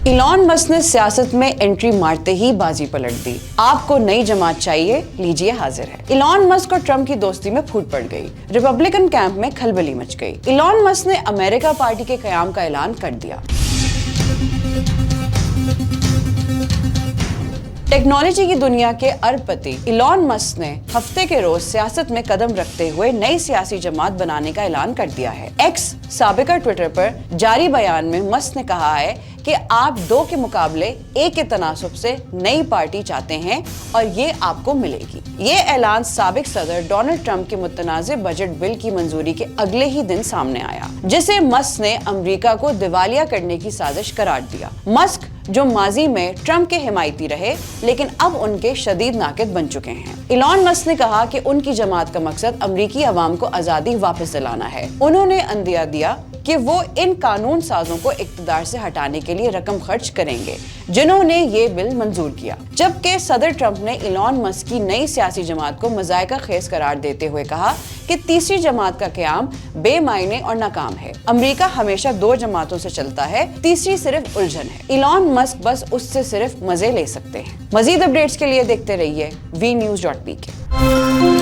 Elon Musk ने सियासत में एंट्री मारते ही बाजी पलट दी। आपको नई जमात चाहिए, लीजिए हाजिर है। इलॉन मस्क और ट्रम्प की दोस्ती में फूट पड़ गई। रिपब्लिकन कैंप में खलबली मच गई। इलॉन मस्क ने अमेरिका पार्टी के कयाम का ऐलान कर दिया। टेक्नोलॉजी की दुनिया के अरबपति इलॉन मस्क ने हफ्ते के रोज सियासत में कदम रखते हुए नई सियासी जमात बनाने का ऐलान कर दिया है। एक्स साबिका ट्विटर पर जारी बयान में मस्क ने कहा है कि आप 2 के मुकाबले 1 के तनासुब से नई पार्टी चाहते हैं और ये आपको मिलेगी। ये ऐलान साबिक सदर डोनाल्ड ट्रंप के मुतनाज़े बजट बिल की मंजूरी के अगले ही दिन सामने आया, जिसे मस्क ने अमेरिका को दिवालिया करने की साजिश करार दिया। मस्क जो माजी में ट्रंप के हिमायती रहे, लेकिन अब उनके शदीद नाकिद बन चुके हैं। इलॉन मस्क ने कहा कि उनकी जमात का मकसद अमरीकी अवाम को आजादी वापस दिलाना है। उन्होंने अंदिया दिया कि वो इन कानून साजों को इक़्तिदार से हटाने के लिए रकम खर्च करेंगे जिन्होंने ये बिल मंजूर किया। जबकि सदर ट्रंप ने इलॉन मस्क की नई सियासी जमात को मज़ायका खेज करार देते हुए कहा कि तीसरी जमात का क़याम बेमायने और नाकाम है। अमेरिका हमेशा 2 जमातों से चलता है, तीसरी सिर्फ उलझन है। इलॉन मस्क बस उससे सिर्फ मजे ले सकते हैं। मजीद अपडेट्स के लिए देखते रहिए vnews.pk।